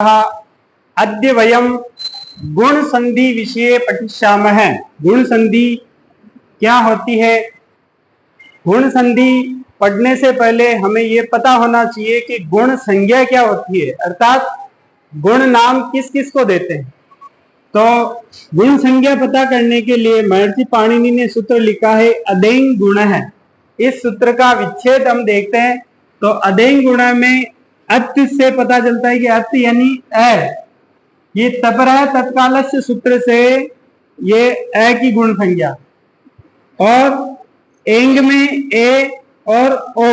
अद्य वयं गुण संधि विषये पठिष्यामः। गुण संधि क्या होती है? गुण संधि पढ़ने से पहले हमें ये पता होना चाहिए कि गुण संज्ञा क्या होती है, अर्थात गुण नाम किस किस को देते हैं। तो गुण संज्ञा पता करने के लिए महर्षि पाणिनि ने सूत्र लिखा है अदेंग गुण है। इस सूत्र का विच्छेद हम देखते हैं तो अदेंग गुण में अत से पता चलता है कि अत यानी अ, ये तपर है तत्काल सूत्र से ये अ की गुण संज्ञा, और एंग में ए और ओ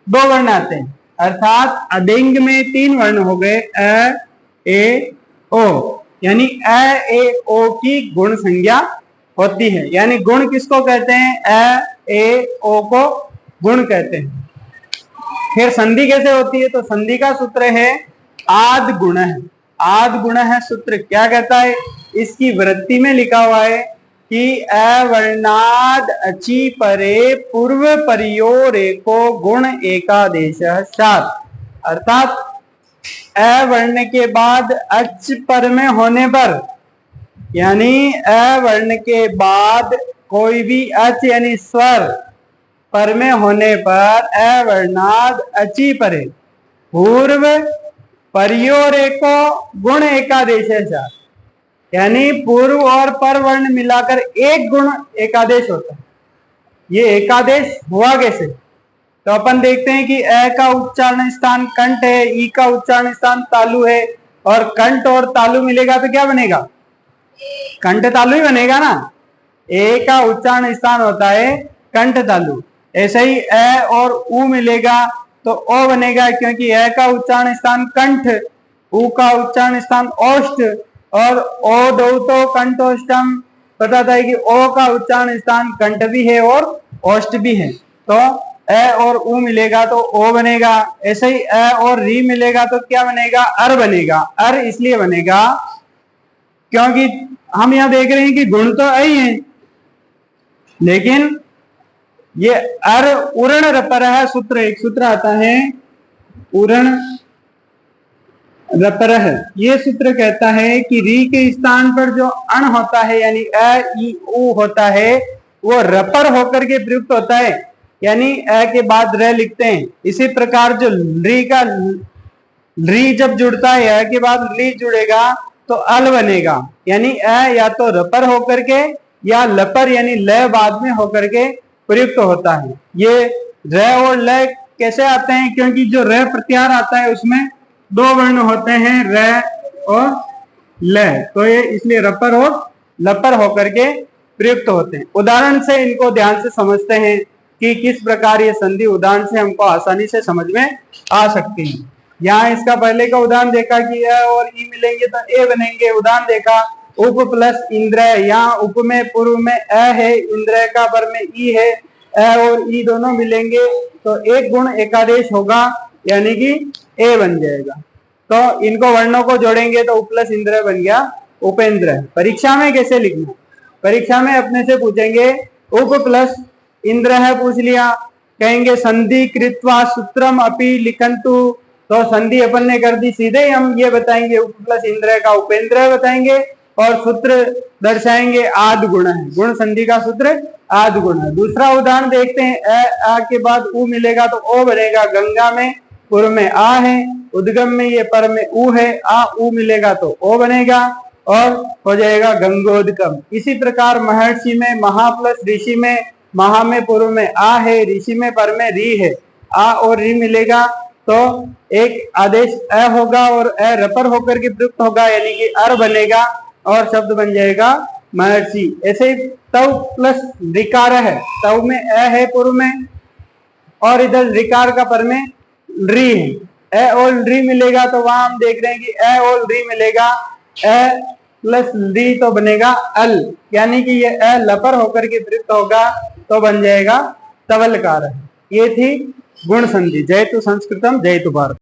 दो वर्ण आते हैं, अर्थात अदेंग में तीन वर्ण हो गए अ ए ओ, यानी अ ए ओ की गुण संज्ञा होती है। यानी गुण किसको कहते हैं? अ ए ओ को गुण कहते हैं। फिर संधि कैसे होती है? तो संधि का सूत्र है आद गुण है। आद गुण है सूत्र क्या कहता है? इसकी वृत्ति में लिखा हुआ है कि अवर्णाद अचि परे पूर्व परियोर एको गुण एकादेश सात, अर्थात अवर्ण के बाद अच पर में होने पर, यानी अवर्ण के बाद कोई भी अच यानी स्वर पर में होने पर अवर्णाद अचि परे पूर्व परियोर एको गुण एकादेश चार, यानी पूर्व और पर वर्ण मिलाकर एक गुण एकादेश होता है। ये एकादेश हुआ कैसे? तो अपन देखते हैं कि अ का उच्चारण स्थान कंठ है, ई का उच्चारण स्थान तालु है, और कंठ और तालु मिलेगा तो क्या बनेगा? कंठ तालु ही बनेगा ना। ए का उच्चारण स्थान होता है कंठ तालु। ऐसे ही अ और उ मिलेगा तो ओ बनेगा, क्योंकि अ का उच्चारण स्थान कंठ, उ का उच्चारण स्थान ओष्ठ, और ओ दो तो कंठोष्टम पता था कि ओ का उच्चारण स्थान कंठ भी है और ओष्ठ भी है, तो अ और उ मिलेगा तो ओ बनेगा। ऐसे ही अ और री मिलेगा तो क्या बनेगा? अर बनेगा। अर इसलिए बनेगा क्योंकि हम यहां देख रहे हैं कि गुण तो आई है, लेकिन ये अर उरण रपर है सूत्र, एक सूत्र आता है उरण रपरह। ये सूत्र कहता है कि री के स्थान पर जो अण होता है यानी अ ई उ होता है, वो रपर होकर के प्रयुक्त होता है, यानी अ के बाद र लिखते हैं। इसी प्रकार जो री जब जुड़ता है अ के बाद ली जुड़ेगा तो अल बनेगा, यानी अ या तो रपर होकर के या लपर यानी ल बाद में होकर के प्रयुक्त होता है। ये र और ल कैसे आते हैं? क्योंकि जो र प्रत्याहार आता है उसमें दो वर्ण होते हैं र और ल, तो ये इसलिए रपर और लपर होकर के प्रयुक्त होते हैं। उदाहरण से इनको ध्यान से समझते हैं कि किस प्रकार ये संधि उदाहरण से हमको आसानी से समझ में आ सकती है। यहाँ इसका पहले का उदाहरण देखा कि अ और ई मिलेंगे तो ए बनेंगे। उदाहरण देखा उप प्लस इंद्र, यहाँ उप में पूर्व में अ है, इंद्र का पर में ई है, अ और ई दोनों मिलेंगे तो एक गुण एकादेश होगा, यानी कि ए बन जाएगा। तो इनको वर्णों को जोड़ेंगे तो उप प्लस इंद्र बन गया उपेंद्र। परीक्षा में कैसे लिखना? परीक्षा में अपने से पूछेंगे उप प्लस इंद्र है, पूछ लिया, कहेंगे संधि कृत्वा सूत्रम अपि लिखंतु, तो संधि अपन ने कर दी, सीधे हम ये बताएंगे उप प्लस इंद्र का उपेंद्र बताएंगे और सूत्र दर्शाएंगे आद गुण है। गुण संधि का सूत्र आद गुण है। दूसरा उदाहरण देखते हैं, अ के बाद उ मिलेगा तो ओ बनेगा। गंगा में पूर्व में आ है, उद्गम में ये पर में उ है, आ उ मिलेगा तो ओ बनेगा और हो जाएगा गंगोदकम। इसी प्रकार महर्षि में महा प्लस ऋषि में, महा में पूर्व में आ है, ऋषि में पर में री है, आ और री मिलेगा तो एक आदेश अ होगा और अ रपर होकर के प्रयुक्त होगा, यानी कि अर बनेगा और शब्द बन जाएगा महर्षि। ऐसे ही तव प्लस ऋकार है, तव में अ है पूर्व में और इधर ऋकार का पर में री है, अ और री मिलेगा तो वहां हम देख रहे हैं कि अ और री मिलेगा, अ प्लस री तो बनेगा अल, यानी कि ये अ लपर होकर के प्रयुक्त होगा तो बन जाएगा तवलकार। ये थी गुण संधि। जयतु संस्कृतम जयतु भारत।